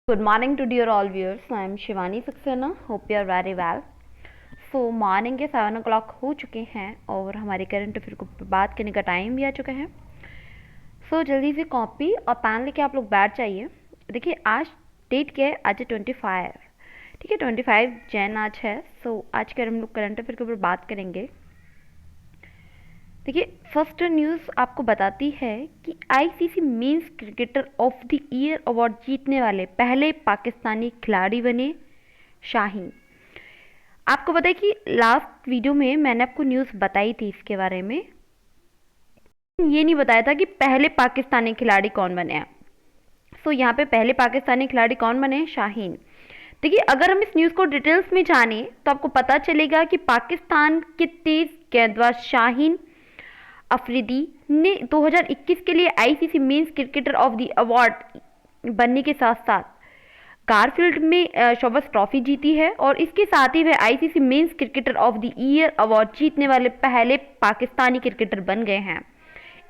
Good morning to dear all viewers. I am Shivani Saxena. Hope you are very well. So morning के 7 o'clock हो चुके हैं और हमारे करंट अफेयर को बात करने का टाइम भी आ चुका है. सो जल्दी से कॉपी और पेन लेके आप लोग बैठ जाइए. देखिए आज डेट क्या है, आज है 25. ठीक है, 25 जैन आज है. सो आज के हम लोग करंट अफेयर के ऊपर बात करेंगे. देखिए फर्स्ट न्यूज़ आपको बताती है कि ICC men's cricketer of the year award जीतने वाले पहले पाकिस्तानी खिलाड़ी बने शाहीन. आपको पता है कि लास्ट वीडियो में मैंने आपको न्यूज़ बताई थी इसके बारे में. ये नहीं बताया था कि पहले पाकिस्तानी खिलाड़ी कौन बने हैं. सो यहाँ पे पहले पाकिस्तानी खिलाड़ी कौन बने हैं, शाहीन. देखिए अगर हम इस न्यूज़ को डिटेल्स में जाने तो आपको पता चलेगा कि पाकिस्तान के तेज गेंदबाज शाहीन अफरीदी ने 2021 के लिए ICC men's cricketer of the award बनने के साथ साथ गारफील्ड में शोबस ट्रॉफी जीती है और इसके साथ ही वह ICC men's cricketer of the year award जीतने वाले पहले पाकिस्तानी क्रिकेटर बन गए हैं.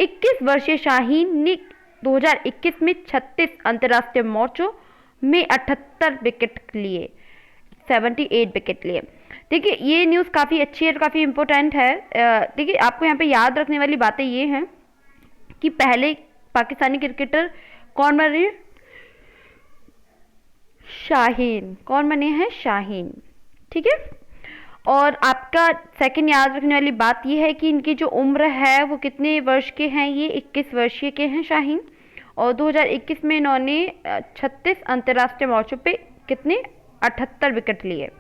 21 वर्षीय शाहीन ने 2021 में 36 अंतर्राष्ट्रीय मैचों में 78 विकेट लिए, 78 विकेट लिए. देखिए ये न्यूज़ काफ़ी अच्छी है और काफ़ी इम्पोर्टेंट है. देखिए आपको यहाँ पे याद रखने वाली बातें ये हैं कि पहले पाकिस्तानी क्रिकेटर कौन बने, शाहीन. कौन बने हैं, शाहीन. ठीक है. और आपका सेकंड याद रखने वाली बात ये है कि इनकी जो उम्र है वो कितने वर्ष के हैं, ये 21 वर्षीय के हैं शाहीन. और 2021 में इन्होंने 36 अंतर्राष्ट्रीय मैचों पे कितने 78 विकेट लिए.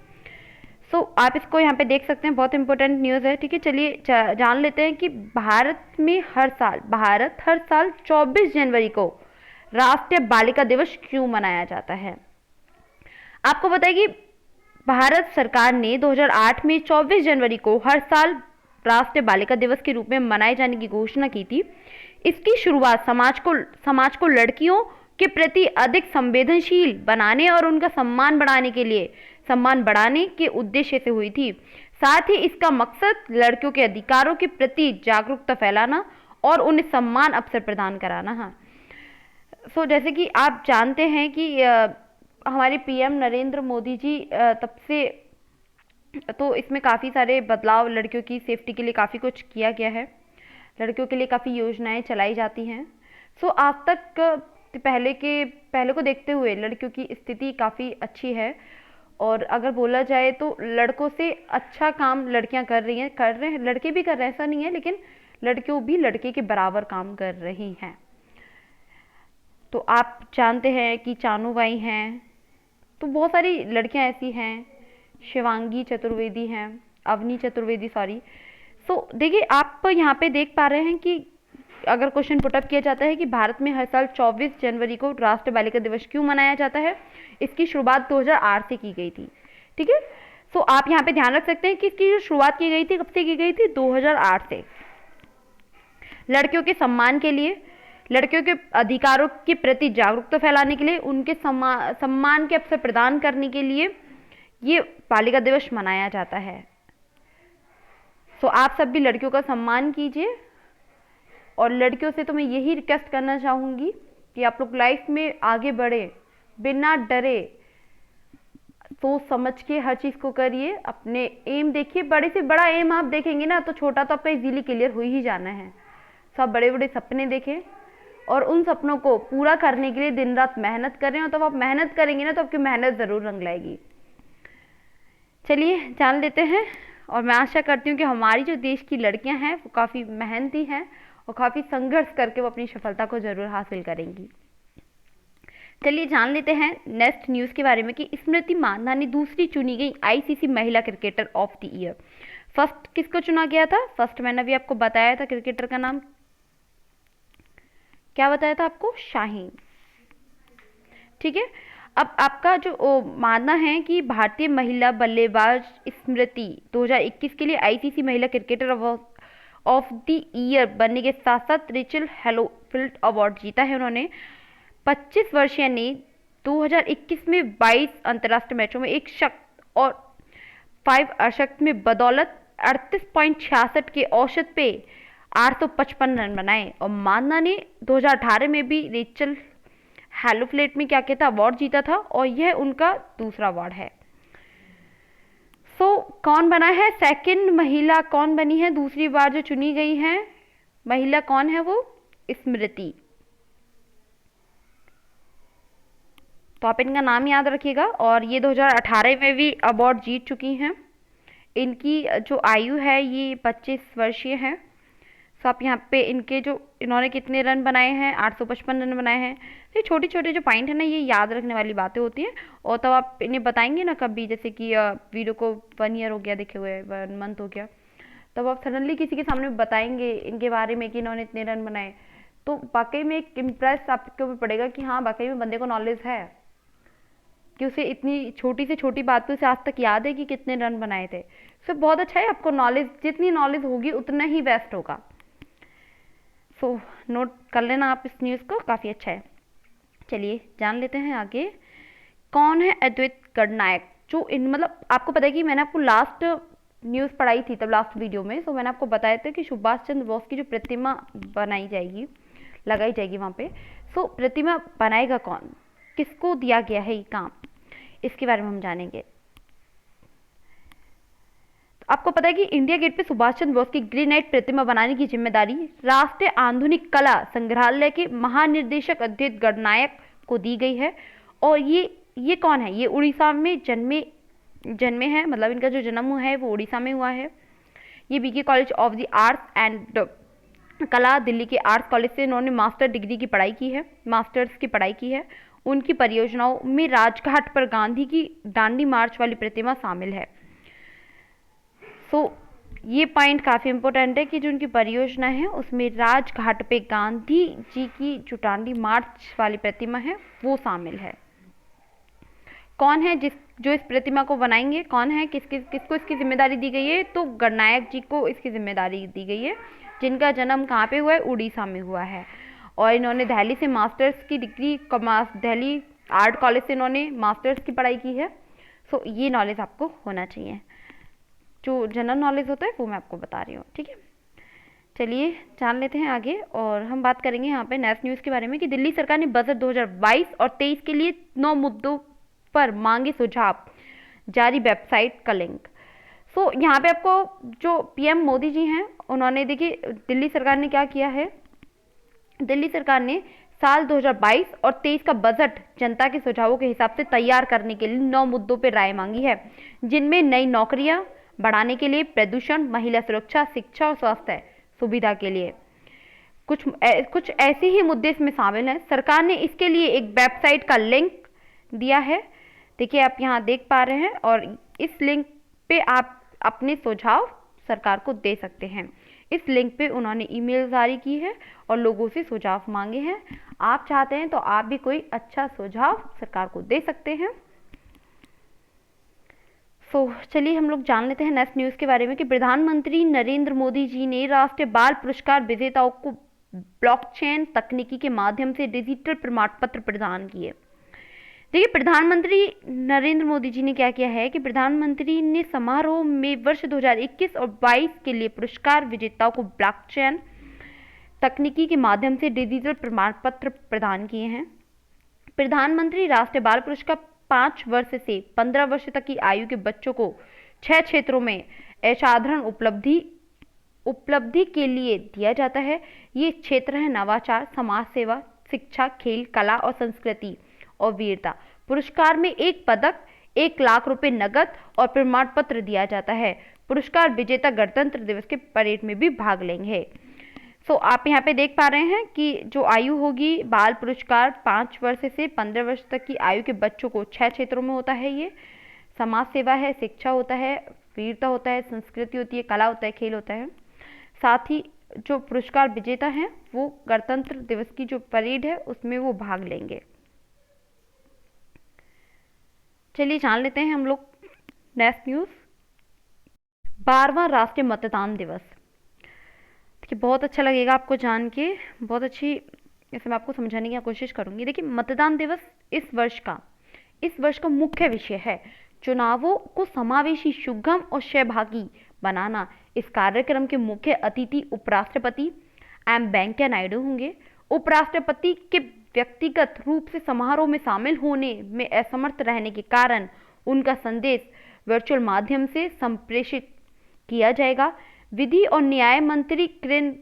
सो आप इसको यहाँ पे देख सकते हैं, बहुत इंपॉर्टेंट न्यूज़ है. ठीक है, चलिए जान लेते हैं कि भारत हर साल 24 जनवरी को राष्ट्रीय बालिका दिवस क्यों मनाया जाता है. आपको पता है कि भारत सरकार ने 2008 में 24 जनवरी को हर साल राष्ट्रीय बालिका दिवस के रूप में मनाए जाने की घोषणा की थी. इसकी शुरुआत समाज को लड़कियों के प्रति अधिक संवेदनशील बनाने और उनका सम्मान बढ़ाने के उद्देश्य से हुई थी. साथ ही इसका मकसद लड़कियों के अधिकारों के प्रति जागरूकता फैलाना और उन्हें समान अवसर प्रदान कराना है. सो जैसे कि आप जानते हैं कि हमारे पीएम नरेंद्र मोदी जी तब से तो इसमें काफ़ी सारे बदलाव, लड़कियों की सेफ्टी के लिए काफ़ी कुछ किया गया है. लड़कियों के लिए काफ़ी योजनाएं चलाई जाती हैं. सो आज तक पहले को देखते हुए लड़कियों की स्थिति काफ़ी अच्छी है. और अगर बोला जाए तो लड़कों से अच्छा काम लड़कियां कर रहे हैं, लड़के भी कर रहे हैं, ऐसा नहीं है, लेकिन लड़कियों भी लड़के के बराबर काम कर रही हैं. तो आप जानते हैं कि चानूबाई हैं, तो बहुत सारी लड़कियां ऐसी हैं, शिवांगी चतुर्वेदी हैं, अवनी चतुर्वेदी सॉरी. सो देखिए आप यहाँ पे देख पा रहे हैं कि अगर क्वेश्चन पुटअप किया जाता है कि भारत में हर साल 24 जनवरी को राष्ट्रीय बालिका दिवस क्यों मनाया जाता है, इसकी शुरुआत 2008 से की गई थी. ठीक है. सो आप यहाँ पे ध्यान रख सकते हैं कि इसकी जो शुरुआत की गई थी, कब से की गई थी, 2008 से. लड़कियों के सम्मान के लिए, लड़कियों के अधिकारों के प्रति जागरूकता फैलाने के लिए, उनके सम्मान के अवसर प्रदान करने के लिए ये बालिका दिवस मनाया जाता है. सो आप सब भी लड़कियों का सम्मान कीजिए और लड़कियों से तो मैं यही रिक्वेस्ट करना चाहूँगी कि आप लोग लाइफ में आगे बढ़े, बिना डरे, सोच समझ के हर चीज़ को करिए. अपने एम देखिए, बड़े से बड़ा एम आप देखेंगे ना तो छोटा तो आपका इजीली क्लियर हो ही जाना है. सब बड़े बड़े सपने देखें और उन सपनों को पूरा करने के लिए दिन रात मेहनत करें. और तब आप मेहनत करेंगे ना तो आपकी मेहनत ज़रूर रंग लाएगी. चलिए जान लेते हैं. और मैं आशा करती हूँ कि हमारी जो देश की लड़कियाँ हैं वो काफ़ी मेहनती हैं और काफ़ी संघर्ष करके वो अपनी सफलता को ज़रूर हासिल करेंगी. चलिए जान लेते हैं नेक्स्ट न्यूज़ के बारे में कि स्मृति मानधना ने दूसरी चुनी गई आईसीसी महिला cricketer of the year. First किसको चुना गया था, फर्स्ट मैंने अभी आपको बताया था, क्रिकेटर का नाम क्या बताया था आपको, शाहीन. ठीक है. अब आपका जो मानना है कि भारतीय महिला बल्लेबाज स्मृति 2021 के लिए आईसीसी महिला क्रिकेटर ऑफ द ईयर बनने के साथ साथ रेचल हेलोफील्ड अवार्ड जीता है. उन्होंने 25 वर्षीय ने 2021 में 22 अंतर्राष्ट्रीय मैचों में एक शतक और 5 अर्धशतक में बदौलत 38.66 के औसत पे 855 रन बनाए. और मानना ने 2018 में भी रेचल हेलो फ्लेट में क्या किया था, अवार्ड जीता था, और यह उनका दूसरा अवार्ड है। कौन बना है सेकंड महिला, कौन बनी है दूसरी बार जो चुनी गई है महिला, कौन है वो, स्मृति। तो आप इनका नाम याद रखिएगा। और ये 2018 में भी अवार्ड जीत चुकी हैं। इनकी जो आयु है ये 25 वर्षीय है। तो आप यहाँ पे इनके जो इन्होंने कितने रन बनाए हैं, 855 रन बनाए हैं। ये छोटे छोटे जो पॉइंट है ना, ये याद रखने वाली बातें होती हैं। और तब आप इन्हें बताएंगे ना कभी, जैसे कि वीडियो को 1 ईयर हो गया देखे हुए, 1 मंथ हो गया, तब आप सडनली किसी के सामने बताएंगे इनके बारे में कि इन्होंने इतने रन बनाए, तो वाकई में एक इम्प्रेस आपके ऊपर पड़ेगा कि हाँ वाकई में बंदे को नॉलेज है, कि उसे इतनी छोटी से छोटी बातों से आज तक याद है कि कितने रन बनाए थे। सो बहुत अच्छा है, आपको नॉलेज, जितनी नॉलेज होगी उतना ही बेस्ट होगा। सो नोट कर लेना आप इस न्यूज़ को, काफ़ी अच्छा है। चलिए जान लेते हैं आगे, कौन है अद्वैत गणनायक। जो इन मतलब आपको पता है कि मैंने आपको लास्ट न्यूज़ पढ़ाई थी तब लास्ट वीडियो में, तो मैंने आपको बताया था कि सुभाष चंद्र बोस की जो प्रतिमा बनाई जाएगी, लगाई जाएगी वहाँ पे, सो प्रतिमा बनाएगा कौन, किसको दिया गया है ये काम, इसके बारे में हम जानेंगे। तो आपको पता है कि इंडिया गेट पे सुभाष चंद्र बोस की ग्रेनाइट प्रतिमा बनाने की जिम्मेदारी राष्ट्रीय आधुनिक कला संग्रहालय के महानिर्देशक अद्वैत गणनायक को दी गई है। और ये कौन है, ये उड़ीसा में जन्मे हैं, मतलब इनका जो जन्म है वो उड़ीसा में हुआ है। ये BK college of the arts and कला, दिल्ली के आर्ट्स कॉलेज से इन्होंने मास्टर डिग्री की पढ़ाई की है, मास्टर्स की पढ़ाई की है। उनकी परियोजनाओं में राजघाट पर गांधी की दांडी मार्च वाली प्रतिमा शामिल है। ये पॉइंट काफ़ी इंपॉर्टेंट है कि जो उनकी परियोजना है उसमें राजघाट पे गांधी जी की जो दांडी मार्च वाली प्रतिमा है वो शामिल है। कौन है जो इस प्रतिमा को बनाएंगे, कौन है, किसको इसकी जिम्मेदारी दी गई है, तो गणनायक जी को इसकी जिम्मेदारी दी गई है, जिनका जन्म कहाँ पे हुआ है, उड़ीसा में हुआ है। और इन्होंने दिल्ली से मास्टर्स की डिग्री, दिल्ली आर्ट कॉलेज से इन्होंने मास्टर्स की पढ़ाई की है। ये नॉलेज आपको होना चाहिए, जो जनरल नॉलेज होता है वो मैं आपको बता रही हूँ, ठीक है। चलिए जान लेते हैं आगे, और हम बात करेंगे यहाँ पे नेक्स्ट न्यूज़ के बारे में कि दिल्ली सरकार ने बजट 2022 और 23 के लिए 9 मुद्दों पर मांगे सुझाव, जारी वेबसाइट का लिंक। यहाँ पे आपको जो पीएम मोदी जी हैं उन्होंने, देखिए दिल्ली सरकार ने क्या किया है, दिल्ली सरकार ने साल 2022 और 23 का बजट जनता के सुझावों के हिसाब से तैयार करने के लिए 9 मुद्दों पर राय मांगी है, जिनमें नई नौकरियां बढ़ाने के लिए, प्रदूषण, महिला सुरक्षा, शिक्षा और स्वास्थ्य सुविधा के लिए कुछ ऐसे ही मुद्दे इसमें शामिल हैं। सरकार ने इसके लिए एक वेबसाइट का लिंक दिया है, देखिए आप यहाँ देख पा रहे हैं, और इस लिंक पे आप अपने सुझाव सरकार को दे सकते हैं। इस लिंक पे उन्होंने ईमेल जारी की है और लोगों से सुझाव मांगे हैं। आप चाहते हैं तो आप भी कोई अच्छा सुझाव सरकार को दे सकते हैं। चलिए हम लोग जान लेते हैं नेक्स्ट न्यूज़ के बारे में कि प्रधानमंत्री नरेंद्र मोदी जी ने राष्ट्रीय बाल पुरस्कार विजेताओं को ब्लॉकचेन तकनीकी के माध्यम से डिजिटल प्रमाण पत्र प्रदान किए। देखिए प्रधानमंत्री नरेंद्र मोदी जी ने क्या किया है कि प्रधानमंत्री ने समारोह में वर्ष 2021 और 22 के लिए पुरस्कार विजेताओं को ब्लॉकचेन तकनीकी के माध्यम से डिजिटल प्रमाण पत्र प्रदान किए हैं। प्रधानमंत्री राष्ट्रीय बाल पुरस्कार 5 वर्ष से 15 वर्ष तक की आयु के बच्चों को 6 क्षेत्रों में असाधारण उपलब्धि के लिए दिया जाता है। ये क्षेत्र है नवाचार, समाज सेवा, शिक्षा, खेल, कला और संस्कृति और वीरता। पुरस्कार में 1 पदक, 1 लाख रुपए नगद और प्रमाण पत्र दिया जाता है। पुरस्कार विजेता गणतंत्र दिवस के परेड में भी भाग लेंगे। आप यहाँ पे देख पा रहे हैं कि जो आयु होगी, बाल पुरस्कार 5 वर्ष से 15 वर्ष तक की आयु के बच्चों को 6 क्षेत्रों में होता है। ये समाज सेवा है, शिक्षा होता है, वीरता होता है, संस्कृति होती है, कला होता है, खेल होता है। साथ ही जो पुरस्कार विजेता हैं वो गणतंत्र दिवस की जो परेड है उसमें वो भाग लेंगे। चलिए जान लेते हैं हम लोग नेक्स्ट न्यूज़। 12वां राष्ट्रीय मतदान दिवस, देखिए बहुत अच्छा लगेगा आपको जान के, बहुत अच्छी इसे मैं आपको समझाने की कोशिश करूंगी। देखिए मतदान दिवस इस वर्ष का मुख्य विषय है चुनावों को समावेशी, सुगम और सहभागी बनाना। इस कार्यक्रम के मुख्य अतिथि उपराष्ट्रपति एम वेंकैया नायडू होंगे। उपराष्ट्रपति के व्यक्तिगत रूप से समारोह में शामिल होने में असमर्थ रहने के कारण उनका संदेश वर्चुअल माध्यम से संप्रेषित किया जाएगा। विधि और न्याय मंत्री किरेन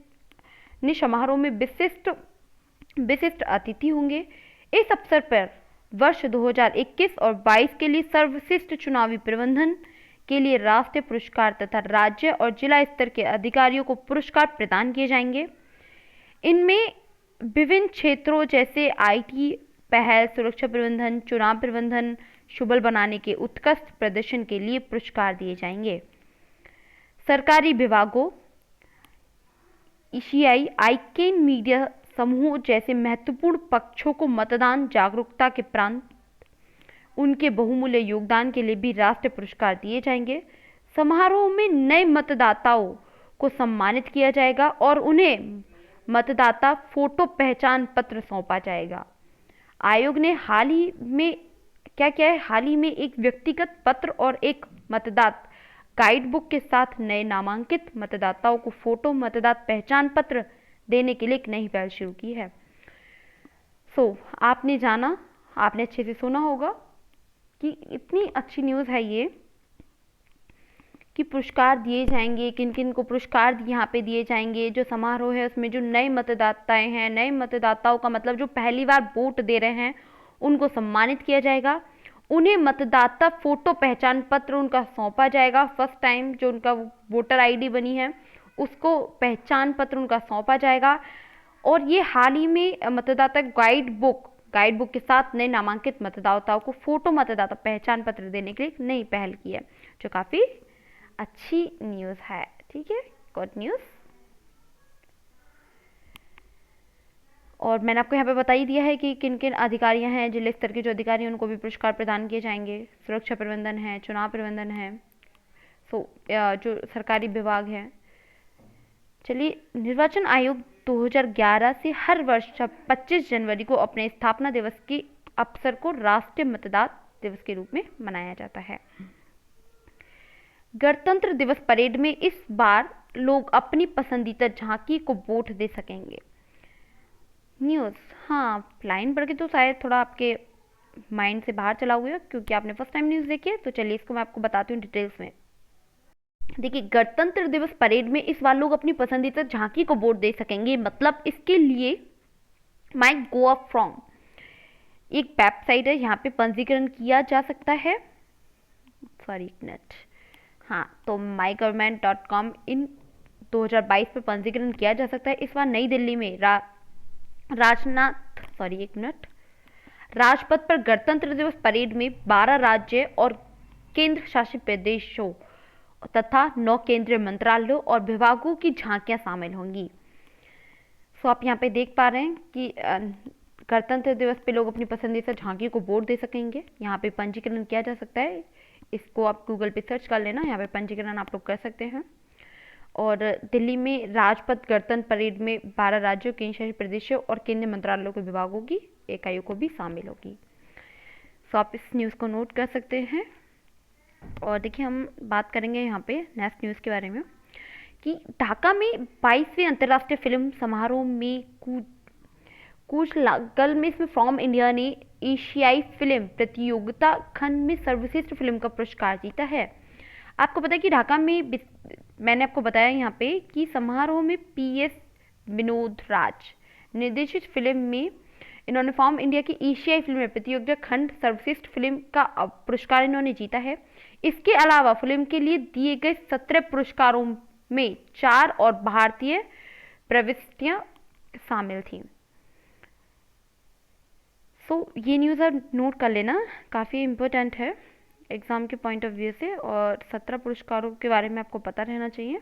ने समारोह में विशिष्ट अतिथि होंगे। इस अवसर पर वर्ष 2021 और 22 के लिए सर्वश्रेष्ठ चुनावी प्रबंधन के लिए राष्ट्रीय पुरस्कार तथा राज्य और जिला स्तर के अधिकारियों को पुरस्कार प्रदान किए जाएंगे। इनमें विभिन्न क्षेत्रों जैसे आईटी, पहल, सुरक्षा प्रबंधन, चुनाव प्रबंधन, सुबल बनाने के उत्कृष्ट प्रदर्शन के लिए पुरस्कार दिए जाएंगे। सरकारी विभागों, ईसीआई, आईकेन मीडिया समूह जैसे महत्वपूर्ण पक्षों को मतदान जागरूकता के प्रांत उनके बहुमूल्य योगदान के लिए भी राष्ट्रीय पुरस्कार दिए जाएंगे। समारोह में नए मतदाताओं को सम्मानित किया जाएगा और उन्हें मतदाता फोटो पहचान पत्र सौंपा जाएगा। आयोग ने हाल ही में क्या किया है, हाल ही में एक व्यक्तिगत पत्र और एक मतदाता गाइड बुक के साथ नए नामांकित मतदाताओं को फोटो मतदाता पहचान पत्र देने के लिए एक नई पहल शुरू की है। आपने जाना, आपने अच्छे से सुना होगा कि इतनी अच्छी न्यूज़ है ये कि पुरस्कार दिए जाएंगे। किन किन को पुरस्कार यहाँ पे दिए जाएंगे? जो समारोह है उसमें जो नए मतदाताएं हैं, नए मतदाताओं का मतलब जो पहली बार वोट दे रहे हैं, उनको सम्मानित किया जाएगा। उन्हें मतदाता फोटो पहचान पत्र उनका सौंपा जाएगा। फर्स्ट टाइम जो उनका वोटर आईडी बनी है उसको पहचान पत्र उनका सौंपा जाएगा। और ये हाल ही में मतदाता गाइड बुक के साथ नए नामांकित मतदाताओं को फोटो मतदाता पहचान पत्र देने के लिए नई पहल की है, जो काफ़ी अच्छी न्यूज़ है। ठीक है, गुड न्यूज़। और मैंने आपको यहाँ पे बता ही दिया है कि किन किन अधिकारियाँ हैं, जिले स्तर के जो अधिकारी हैं उनको भी पुरस्कार प्रदान किए जाएंगे। सुरक्षा प्रबंधन है, चुनाव प्रबंधन है, जो सरकारी विभाग है। चलिए, निर्वाचन आयोग 2011 से हर वर्ष 25 जनवरी को अपने स्थापना दिवस के अवसर को राष्ट्रीय मतदाता दिवस के रूप में मनाया जाता है। गणतंत्र दिवस परेड में इस बार लोग अपनी पसंदीदा झांकी को वोट दे सकेंगे। न्यूज़, हाँ, लाइन पढ़ के तो शायद थोड़ा आपके माइंड से बाहर चला हुआ है क्योंकि आपने फर्स्ट टाइम न्यूज़ देखी है। तो चलिए इसको मैं आपको बताती हूँ डिटेल्स में। देखिए, गणतंत्र दिवस परेड में इस बार लोग अपनी पसंदीदा झांकी को वोट दे सकेंगे। मतलब इसके लिए माई गोवा फ्रॉम एक वेबसाइट है, यहाँ पे पंजीकरण किया जा सकता है। सॉरी, एक मिनट, हाँ, तो mygovernment.com इन 2022 पर पंजीकरण किया जा सकता है। इस बार नई दिल्ली में राजपथ पर गणतंत्र दिवस परेड में 12 राज्य और केंद्र शासित प्रदेशों तथा 9 केंद्रीय मंत्रालयों और विभागों की झांकियां शामिल होंगी। आप यहाँ पे देख पा रहे हैं कि गणतंत्र दिवस पे लोग अपनी पसंदीदा झांकी को वोट दे सकेंगे। यहाँ पे पंजीकरण किया जा सकता है। इसको आप गूगल पे सर्च कर लेना, यहाँ पे पंजीकरण आप लोग कर सकते हैं। और दिल्ली में राजपथ गणतंत्र परेड में 12 राज्यों, केंद्र शासित प्रदेशों और केंद्रीय मंत्रालयों के विभागों की इकाइयों को भी शामिल होगी। आप इस न्यूज़ को नोट कर सकते हैं। और देखिए, हम बात करेंगे यहाँ पे नेक्स्ट न्यूज़ के बारे में कि ढाका में 22वें अंतर्राष्ट्रीय फिल्म समारोह में कूचलागल में इसमें फ्रॉम इंडिया ने एशियाई फिल्म प्रतियोगिता खंड में सर्वश्रेष्ठ फिल्म का पुरस्कार जीता है। आपको पता है कि ढाका में, मैंने आपको बताया यहाँ पे कि समारोह में PS विनोद राज निर्देशित फिल्म में इन्होंने फ्रॉम इंडिया की एशियाई फिल्म प्रतियोगिता खंड सर्वश्रेष्ठ फिल्म का पुरस्कार इन्होंने जीता है। इसके अलावा फिल्म के लिए दिए गए 17 पुरस्कारों में 4 और भारतीय प्रविष्टियां शामिल थी। ये न्यूज़ आप नोट कर लेना, काफ़ी इम्पोर्टेंट है एग्ज़ाम के पॉइंट ऑफ व्यू से। और 17 पुरस्कारों के बारे में आपको पता रहना चाहिए।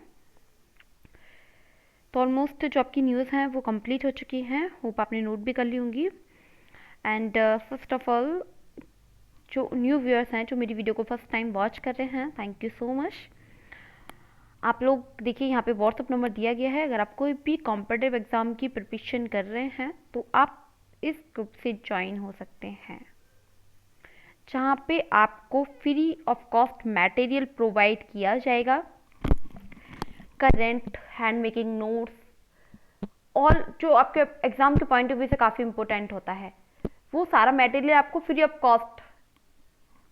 तो ऑलमोस्ट जो आपकी न्यूज़ हैं वो कंप्लीट हो चुकी हैं। होप आपने नोट भी कर ली होंगी। एंड फर्स्ट ऑफ ऑल, जो न्यू व्यूअर्स हैं जो मेरी वीडियो को फर्स्ट टाइम वॉच कर रहे हैं, थैंक यू सो मच। आप लोग देखिए, यहाँ पे व्हाट्सअप नंबर दिया गया है। अगर आप कोई भी कॉम्पिटिटिव एग्ज़ाम की प्रिपरेशन कर रहे हैं तो आप इस ग्रुप से ज्वाइन हो सकते हैं, जहाँ पे आपको free of cost material provide किया जाएगा। Current, hand making notes, all जो आपके एग्जाम के पॉइंट ऑफ व्यू से काफ़ी इंपॉर्टेंट होता है, वो सारा मटेरियल आपको फ्री ऑफ कॉस्ट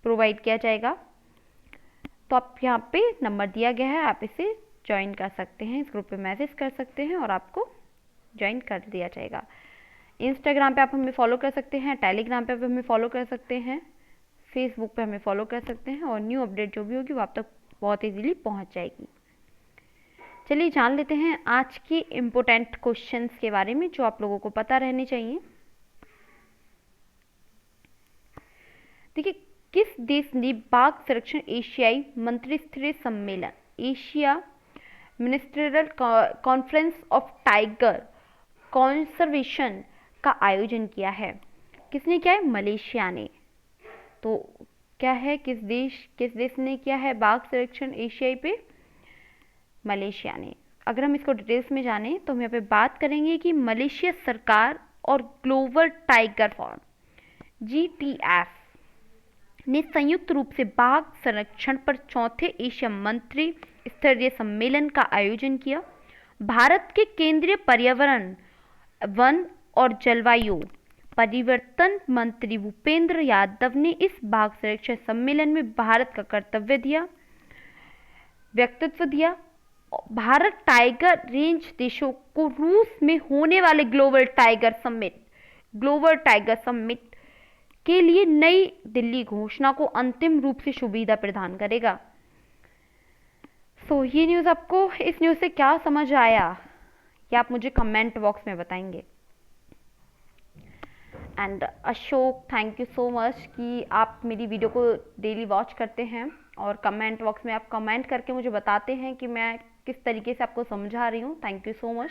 प्रोवाइड किया जाएगा। तो आप यहाँ पे नंबर दिया गया है, आप इसे ज्वाइन कर सकते हैं, इस ग्रुप पे मैसेज कर सकते हैं और आपको ज्वाइन कर दिया जाएगा। इंस्टाग्राम पे आप हमें फॉलो कर सकते हैं, टेलीग्राम पे आप हमें फॉलो कर सकते हैं, फेसबुक पे हमें फॉलो कर सकते हैं और न्यू अपडेट जो भी होगी वो आप तक बहुत ईजीली पहुंच जाएगी। चलिए जान लेते हैं आज के इम्पोर्टेंट क्वेश्चंस के बारे में जो आप लोगों को पता रहने चाहिए। देखिए, किस देश ने बाघ संरक्षण एशियाई मंत्रिस्तरीय सम्मेलन Asia ministerial conference of tiger conservation का आयोजन किया है? किसने किया है? मलेशिया ने। तो क्या है, किस देश ने किया है बाघ संरक्षण एशियाई पे? मलेशिया ने। अगर हम इसको डिटेल्स में जानें तो हम यहाँ पे बात करेंगे कि मलेशिया सरकार और ग्लोबल टाइगर फॉर्म GTF ने संयुक्त रूप से बाघ संरक्षण पर चौथे एशिया मंत्री स्तरीय सम्मेलन का आयोजन किया। भारत के केंद्रीय पर्यावरण, वन और जलवायु परिवर्तन मंत्री भूपेंद्र यादव ने इस बाघ संरक्षण सम्मेलन में भारत का व्यक्तित्व दिया। भारत टाइगर रेंज देशों को रूस में होने वाले ग्लोबल टाइगर समिट के लिए नई दिल्ली घोषणा को अंतिम रूप से सुविधा प्रदान करेगा। सो ये न्यूज़ आपको इस न्यूज़ से क्या समझ आया, ये आप मुझे कमेंट बॉक्स में बताएंगे। And Ashok, thank you so much कि आप मेरी वीडियो को डेली वॉच करते हैं और कमेंट बॉक्स में आप कमेंट करके मुझे बताते हैं कि मैं किस तरीके से आपको समझा रही हूँ। Thank you so much.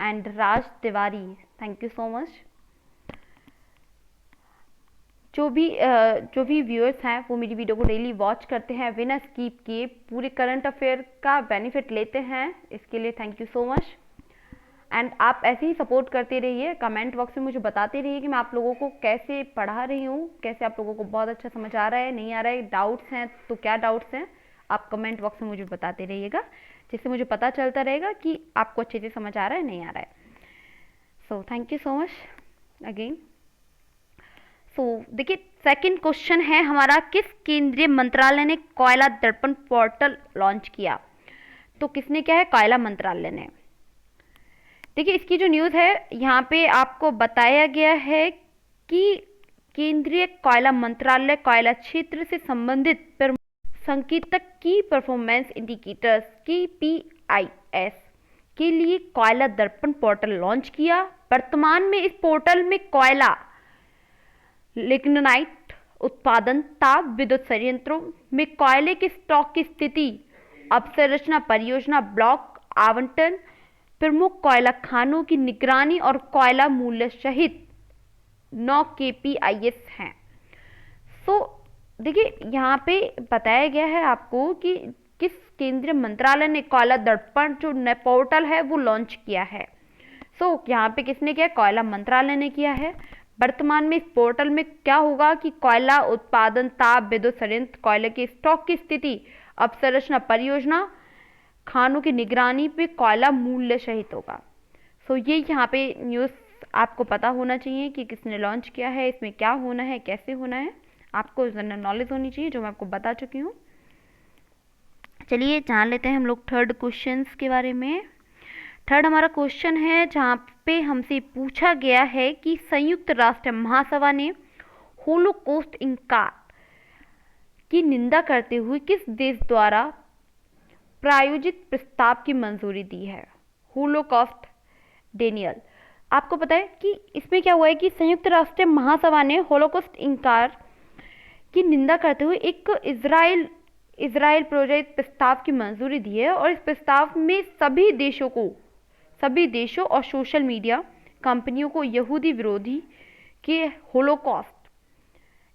And Raj Tiwari, thank you so much. जो भी व्यूअर्स हैं वो मेरी वीडियो को डेली वॉच करते हैं, बिना स्किप किए पूरे करंट अफेयर का बेनिफिट लेते हैं, इसके लिए thank you so much. And आप ऐसे ही सपोर्ट करते रहिए, कमेंट बॉक्स में मुझे बताते रहिए कि मैं आप लोगों को कैसे पढ़ा रही हूँ, कैसे आप लोगों को बहुत अच्छा समझ आ रहा है, नहीं आ रहा है, डाउट्स हैं तो क्या डाउट्स हैं, आप कमेंट बॉक्स में मुझे बताते रहिएगा, जिससे मुझे पता चलता रहेगा कि आपको अच्छे से समझ आ रहा है, नहीं आ रहा है। So thank you so much again. So देखिए, सेकंड क्वेश्चन है हमारा, किस केंद्रीय मंत्रालय ने कोयला दर्पण पोर्टल लॉन्च किया? तो किसने किया है? कोयला मंत्रालय ने। देखिए, इसकी जो न्यूज़ है यहाँ पे आपको बताया गया है कि केंद्रीय कोयला मंत्रालय कोयला क्षेत्र से संबंधित संकेतक की परफॉर्मेंस इंडिकेटर्स KPIs के लिए कोयला दर्पण पोर्टल लॉन्च किया। वर्तमान में इस पोर्टल में कोयला, लिग्नाइट उत्पादन, ताप विद्युत संयंत्रों में कोयले के स्टॉक की स्थिति, अवसंरचना परियोजना, ब्लॉक आवंटन, प्रमुख कोयला खानों की निगरानी और कोयला मूल्य सहित 9 KPIs हैं। सो देखिए, यहाँ पे बताया गया है आपको कि किस केंद्रीय मंत्रालय ने कोयला दर्पण जो नया पोर्टल है वो लॉन्च किया है। सो यहाँ पे किसने किया? कोयला मंत्रालय ने किया है। वर्तमान में इस पोर्टल में क्या होगा कि कोयला उत्पादन, ताप विद्युत संयंत्र, कोयले के स्टॉक की स्थिति, अवसंरचना परियोजना, खानों की निगरानी पे कोयला मूल्य सहित होगा। सो ये यहाँ पे न्यूज़ आपको पता होना चाहिए कि किसने लॉन्च किया है, इसमें क्या होना है, कैसे होना है, आपको जनरल नॉलेज होनी चाहिए जो मैं आपको बता चुकी हूँ। चलिए जान लेते हैं हम लोग थर्ड क्वेश्चन के बारे में। थर्ड हमारा क्वेश्चन है जहाँ पे हमसे पूछा गया है कि संयुक्त राष्ट्र महासभा ने होलोकॉस्ट इनकार की निंदा करते हुए किस देश द्वारा प्रायोजित प्रस्ताव की मंजूरी दी है? Holocaust Daniel. आपको पता है कि इसमें क्या हुआ है कि संयुक्त राष्ट्र महासभा ने होलोकॉस्ट इनकार की निंदा करते हुए एक इजराइल प्रोजेक्ट प्रस्ताव की मंजूरी दी है और इस प्रस्ताव में सभी देशों और सोशल मीडिया कंपनियों को यहूदी विरोधी के होलोकॉस्ट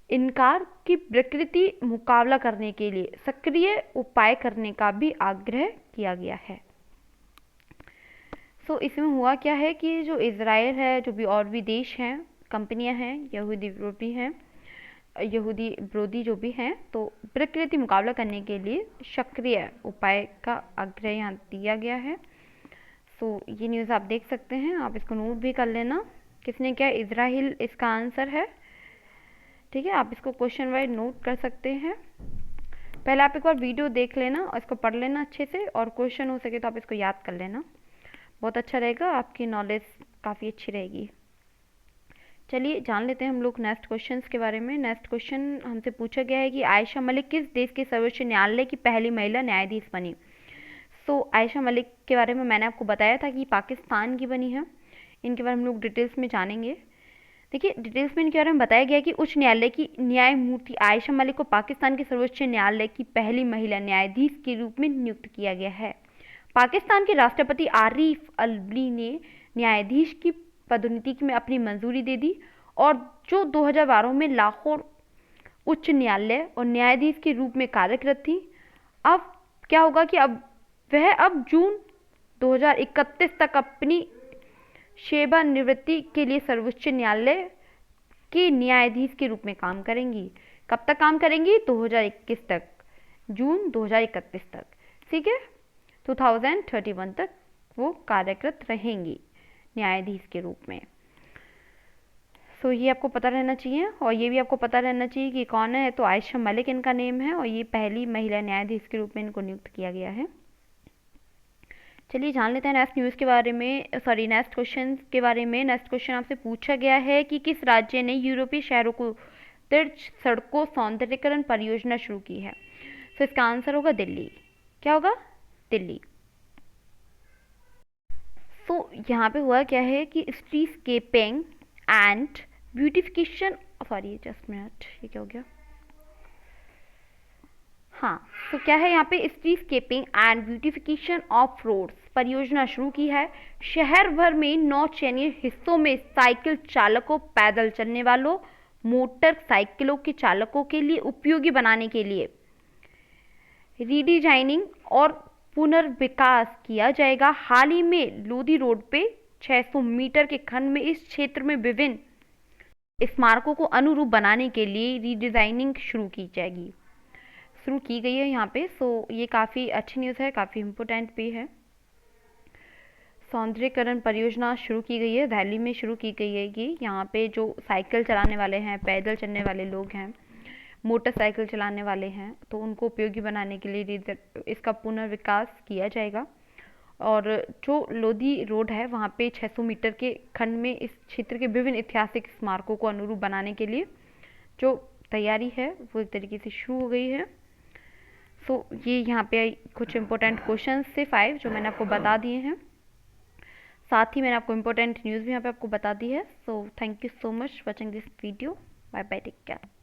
इनकार की प्रकृति मुकाबला करने के लिए सक्रिय उपाय करने का भी आग्रह किया गया है। सो इसमें हुआ क्या है कि जो इजराइल है, जो भी और भी देश हैं, कंपनियां हैं, यहूदी विरोधी जो भी हैं, तो प्रकृति मुकाबला करने के लिए सक्रिय उपाय का आग्रह यहाँ दिया गया है। सो ये न्यूज़ आप देख सकते हैं, आप इसको नोट भी कर लेना। किसने क्या, इजराइल इसका आंसर है। ठीक है, आप इसको क्वेश्चन वाइज नोट कर सकते हैं। पहले आप एक बार वीडियो देख लेना और इसको पढ़ लेना अच्छे से, और क्वेश्चन हो सके तो आप इसको याद कर लेना, बहुत अच्छा रहेगा, आपकी नॉलेज काफ़ी अच्छी रहेगी। चलिए जान लेते हैं हम लोग नेक्स्ट क्वेश्चंस के बारे में। नेक्स्ट क्वेश्चन हमसे पूछा गया है कि आयशा मलिक किस देश के सर्वोच्च न्यायालय की पहली महिला न्यायाधीश बनी। सो आयशा मलिक के बारे में मैंने आपको बताया था कि पाकिस्तान की बनी है। इनके बारे में हम लोग डिटेल्स में जानेंगे। देखिए, डिटेल्स में इनके बारे में बताया गया कि उच्च न्यायालय की न्यायमूर्ति आयशा मलिक को पाकिस्तान के सर्वोच्च न्यायालय की पहली महिला न्यायाधीश के रूप में नियुक्त किया गया है। पाकिस्तान के राष्ट्रपति आरिफ अलवी ने न्यायाधीश की पदोन्नति में अपनी मंजूरी दे दी, और जो 2012 में लाहौर उच्च न्यायालय और न्यायाधीश के रूप में कार्यरत थी, अब क्या होगा कि अब जून 2031 तक अपनी सेवानिवृत्ति के लिए सर्वोच्च न्यायालय के न्यायाधीश के रूप में काम करेंगी। कब तक काम करेंगी? 2021 तक, जून 2031 तक। ठीक है, 2031 तक वो कार्यरत रहेंगी न्यायाधीश के रूप में। सो ये आपको पता रहना चाहिए, और ये भी आपको पता रहना चाहिए कि कौन है। तो आयशा मलिक इनका नेम है, और ये पहली महिला न्यायाधीश के रूप में इनको नियुक्त किया गया है। चलिए जान लेते हैं नेक्स्ट न्यूज़ के बारे में, नेक्स्ट क्वेश्चन के बारे में। नेक्स्ट क्वेश्चन आपसे पूछा गया है कि किस राज्य ने यूरोपीय शहरों को तीर्थ सड़कों सौंदर्यीकरण परियोजना शुरू की है। तो इसका आंसर होगा दिल्ली। क्या होगा? दिल्ली। तो यहाँ पे हुआ क्या है कि स्ट्रीटस्केपिंग एंड ब्यूटिफिकेशन, जस्ट मिनट, ये क्या हो गया? हाँ, तो क्या है यहाँ पे, स्ट्रीटस्केपिंग एंड ब्यूटिफिकेशन ऑफ रोड्स परियोजना शुरू की है। शहर भर में 9 चयनित हिस्सों में साइकिल चालकों, पैदल चलने वालों, मोटरसाइकिलों के चालकों के लिए उपयोगी बनाने के लिए रीडिजाइनिंग और पुनर्विकास किया जाएगा। हाल ही में लोधी रोड पे 600 मीटर के खंड में इस क्षेत्र में विभिन्न स्मारकों को अनुरूप बनाने के लिए रीडिजाइनिंग शुरू की गई है यहाँ पे। सो ये काफ़ी अच्छी न्यूज़ है, काफ़ी इम्पोर्टेंट भी है। सौंदर्यीकरण परियोजना शुरू की गई है, दिल्ली में शुरू की गई है। ये यहाँ पे जो साइकिल चलाने वाले हैं, पैदल चलने वाले लोग हैं, मोटरसाइकिल चलाने वाले हैं, तो उनको उपयोगी बनाने के लिए इसका पुनर्विकास किया जाएगा। और जो लोधी रोड है वहाँ पे 600 मीटर के खंड में इस क्षेत्र के विभिन्न ऐतिहासिक स्मारकों को अनुरूप बनाने के लिए जो तैयारी है वो एक तरीके से शुरू हो गई है। सो ये यहाँ पे कुछ इंपॉर्टेंट क्वेश्चंस थे 5 जो मैंने आपको बता दिए हैं। साथ ही मैंने आपको इंपॉर्टेंट न्यूज़ भी यहाँ पे आपको बता दी है। So thank you so much watching this video. Bye bye, take care.